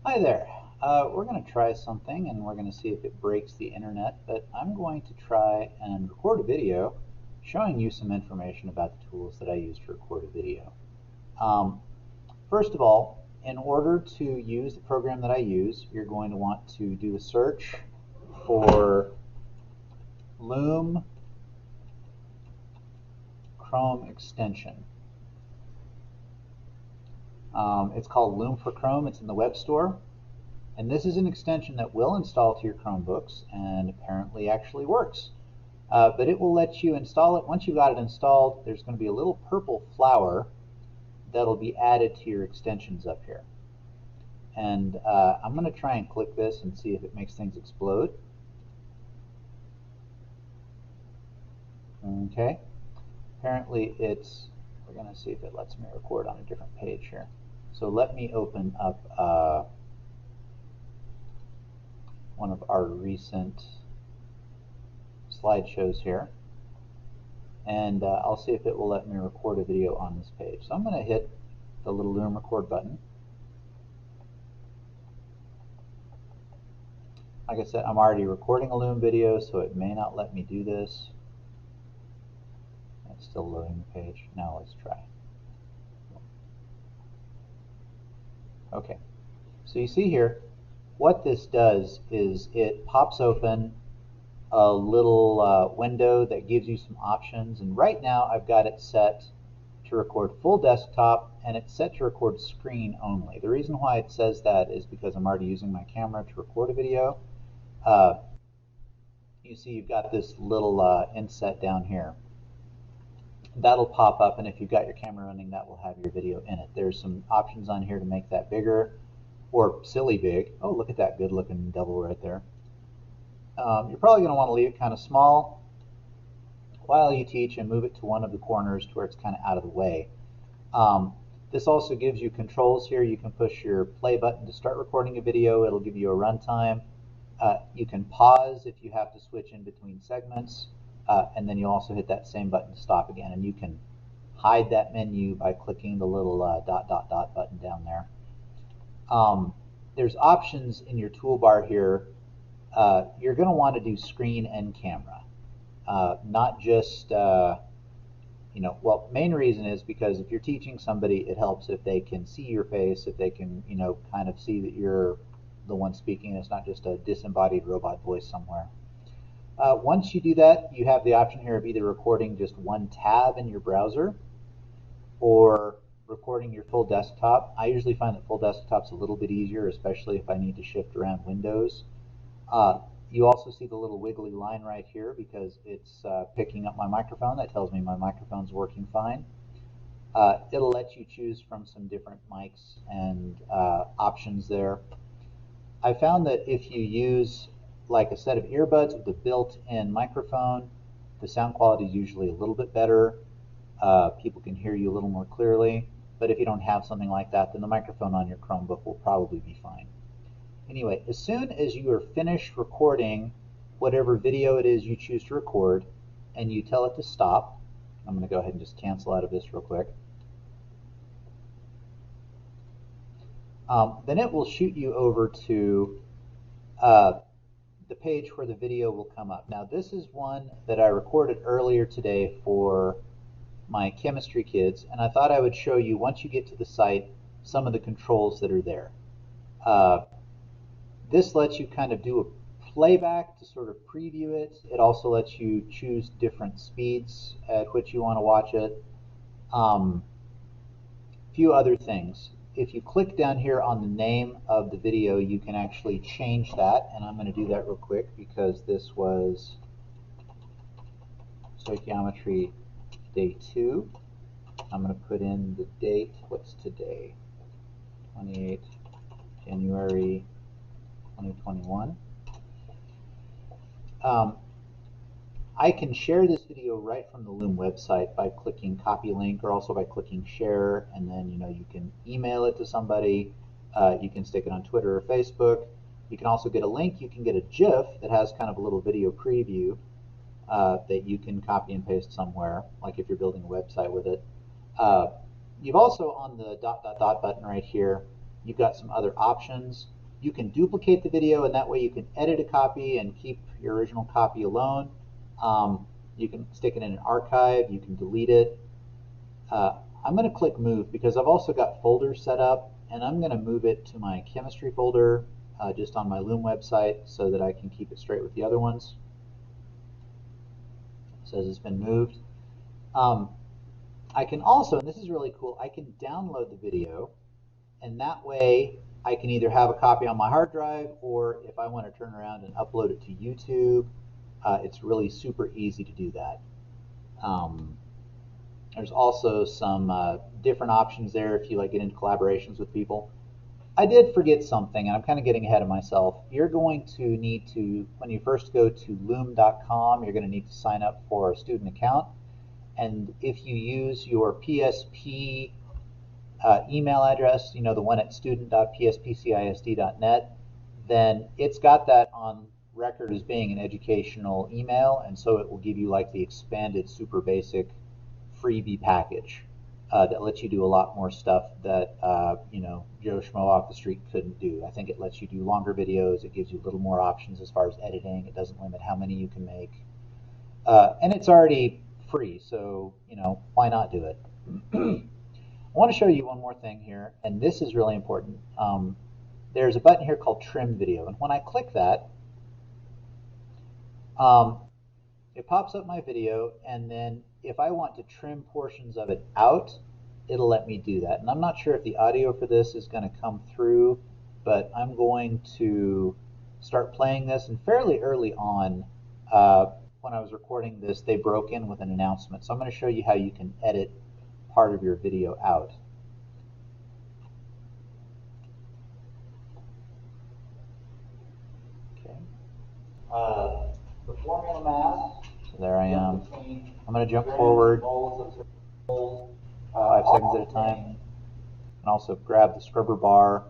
Hi there. We're going to try something and we're going to see if it breaks the internet, but I'm going to try and record a video showing you some information about the tools that I use to record a video. Um, First of all, in order to use the program that I use, you're going to want to do a search for LOOM Chrome extension. It's called LOOM for Chrome. It's in the web store. And this is an extension that will install to your Chromebooks and apparently actually works. But it will let you install it. Once you've got it installed, there's going to be a little purple flower that'll be added to your extensions up here. And I'm going to try and click this and see if it makes things explode. Okay. Apparently we're going to see if it lets me record on a different page here. So let me open up one of our recent slideshows here, and I'll see if it will let me record a video on this page. So I'm going to hit the little Loom record button. Like I said, I'm already recording a Loom video, so it may not let me do this. It's still loading the page. Now let's try. Okay, so you see here, what this does is it pops open a little window that gives you some options, and right now I've got it set to record full desktop and it's set to record screen only. The reason why it says that is because I'm already using my camera to record a video. You see you've got this little inset down here. That'll pop up, and if you've got your camera running, that will have your video in it. There's some options on here to make that bigger or silly big. Oh, look at that good looking devil right there. You're probably going to want to leave it kind of small while you teach and move it to one of the corners to where it's kind of out of the way. This also gives you controls here. You can push your play button to start recording a video. It'll give you a runtime. You can pause if you have to switch in between segments, and then you also hit that same button to stop again. And you can hide that menu by clicking the little dot dot dot button down there. There's options in your toolbar here. You're going to want to do screen and camera, not just well, main reason is because if you're teaching somebody, it helps if they can see your face, if they can kind of see that you're the one speaking and it's not just a disembodied robot voice somewhere. Once you do that, you have the option here of either recording just one tab in your browser or recording your full desktop. I usually find that full desktop's a little bit easier, especially if I need to shift around windows. You also see the little wiggly line right here because it's picking up my microphone. That tells me my microphone's working fine. It'll let you choose from some different mics and options there. I found that if you use like a set of earbuds with a built-in microphone, the sound quality is usually a little bit better. People can hear you a little more clearly. But if you don't have something like that, then the microphone on your Chromebook will probably be fine. Anyway, as soon as you are finished recording whatever video it is you choose to record, and you tell it to stop, I'm going to go ahead and just cancel out of this real quick, then it will shoot you over to the page where the video will come up. Now this is one that I recorded earlier today for my chemistry kids, and I thought I would show you, once you get to the site, some of the controls that are there. This lets you kind of do a playback to sort of preview it. It also lets you choose different speeds at which you want to watch it. Few other things. If you click down here on the name of the video, you can actually change that, and I'm going to do that real quick because this was Stoichiometry Day 2. I'm going to put in the date. What's today? 28 January 2021. I can share this video right from the Loom website by clicking copy link, or also by clicking share, and then you can email it to somebody. You can stick it on Twitter or Facebook. You can also get a link. You can get a GIF that has kind of a little video preview that you can copy and paste somewhere, like if you're building a website with it. You've also, on the dot dot dot button right here, you've got some other options. You can duplicate the video, and that way you can edit a copy and keep your original copy alone. You can stick it in an archive, you can delete it. I'm going to click move because I've also got folders set up, and I'm going to move it to my chemistry folder just on my LOOM website so that I can keep it straight with the other ones. It says it's been moved. I can also, and this is really cool, I can download the video, and that way I can either have a copy on my hard drive, or if I want to turn around and upload it to YouTube, it's really super easy to do that. There's also some different options there if you like get into collaborations with people. I did forget something, and I'm kind of getting ahead of myself. You're going to need to, when you first go to loom.com, you're going to need to sign up for a student account. And if you use your PSP email address, you know, the one at student.pspcisd.net, then it's got that on record as being an educational email, and so it will give you like the expanded super basic freebie package that lets you do a lot more stuff that you know, Joe Schmo off the street couldn't do. I think it lets you do longer videos, it gives you a little more options as far as editing, it doesn't limit how many you can make, and it's already free, so you know, why not do it? I want to show you one more thing here, and this is really important. There's a button here called Trim Video, and when I click that, it pops up my video, and then if I want to trim portions of it out, it'll let me do that. And I'm not sure if the audio for this is going to come through, but I'm going to start playing this, and fairly early on, when I was recording this, they broke in with an announcement. So I'm going to show you how you can edit part of your video out. Okay. The formula mass. So there I am. I'm going to jump forward 5 seconds at a time. And also grab the scrubber bar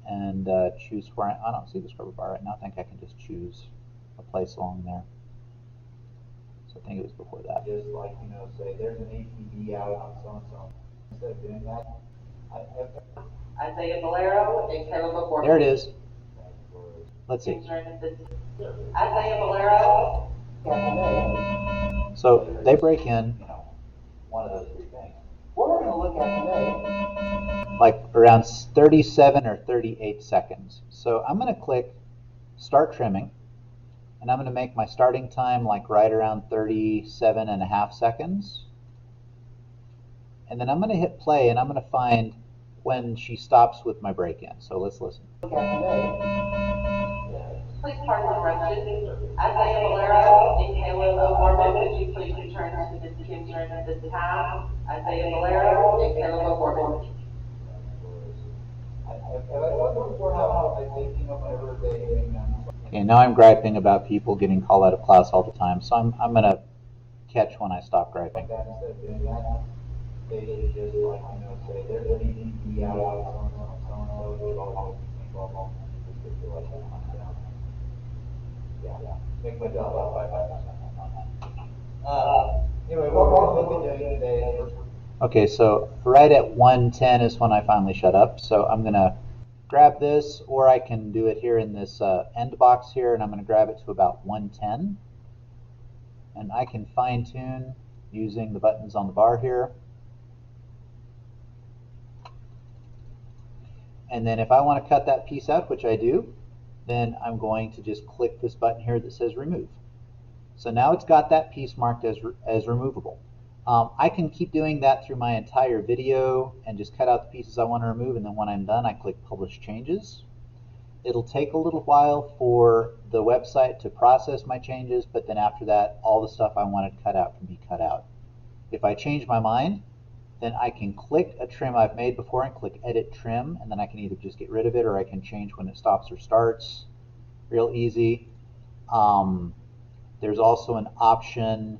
and choose where I don't see the scrubber bar right now. I think I can just choose a place along there. So I think it was before that. Just like, you know, say there's an ATV out on so-and-so. Instead of doing that, Isaiah Valero and Caleb O'Gorman. there it is. Let's see. Isaiah Valero. So they break in, you know, one of those three things. What we're going to look at today, like around 37 or 38 seconds. So I'm going to click Start Trimming, and I'm going to make my starting time like right around 37.5 seconds. And then I'm going to hit play, and I'm going to find when she stops with my break-in. So let's listen. Please pardon the interruption. Isaiah Valero and Caleb O'Gorman, would you please return to Ms. Kim's room at this time? Isaiah Valero and Caleb O'Gorman. Okay, now I'm griping about people getting called out of class all the time, so I'm going to catch when I stop griping. They just like, you know, say there's an EDP out, so yeah, make my job out by 5%. Anyway, what we're doing today. Okay, so right at 110 is when I finally shut up. So I'm going to grab this, or I can do it here in this end box here, and I'm going to grab it to about 110. And I can fine tune using the buttons on the bar here. And then if I want to cut that piece out, which I do, then I'm going to just click this button here that says remove. So now it's got that piece marked as removable. I can keep doing that through my entire video and just cut out the pieces I want to remove, and then when I'm done, I click Publish Changes. It'll take a little while for the website to process my changes, but then after that, all the stuff I wanted cut out can be cut out. If I change my mind, then I can click a trim I've made before and click Edit Trim, and then I can either just get rid of it or I can change when it stops or starts. Real easy. There's also an option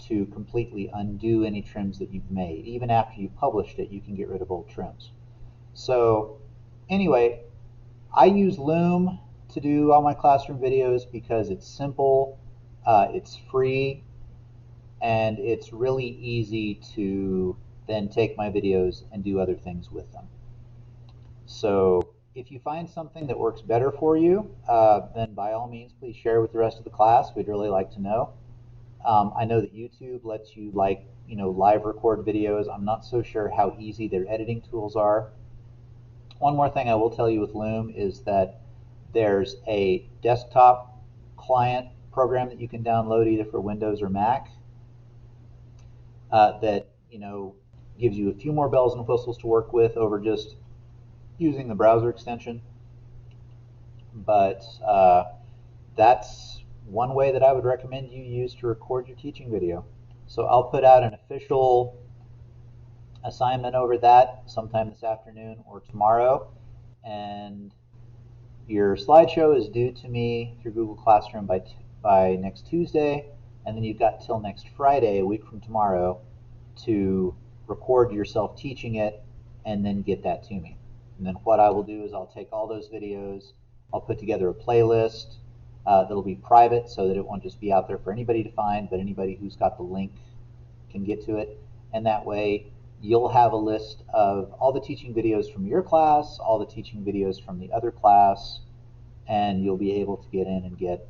to completely undo any trims that you've made. Even after you've published it, you can get rid of old trims. So anyway, I use Loom to do all my classroom videos because it's simple, it's free, and it's really easy to then take my videos and do other things with them. So if you find something that works better for you, then by all means, please share with the rest of the class. We'd really like to know. I know that YouTube lets you live record videos. I'm not so sure how easy their editing tools are. One more thing I will tell you with Loom is that there's a desktop client program that you can download either for Windows or Mac that gives you a few more bells and whistles to work with over just using the browser extension. But that's one way that I would recommend you use to record your teaching video. So I'll put out an official assignment over that sometime this afternoon or tomorrow, and your slideshow is due to me through Google Classroom by next Tuesday, and then you've got till next Friday, a week from tomorrow, to record yourself teaching it and then get that to me. And then what I will do is I'll take all those videos, I'll put together a playlist that'll be private so that it won't just be out there for anybody to find, but anybody who's got the link can get to it. And that way you'll have a list of all the teaching videos from your class, all the teaching videos from the other class, and you'll be able to get in and get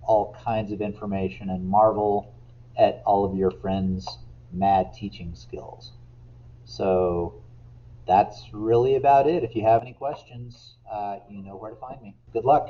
all kinds of information and marvel at all of your friends' mad teaching skills. So that's really about it. If you have any questions, you know where to find me. Good luck.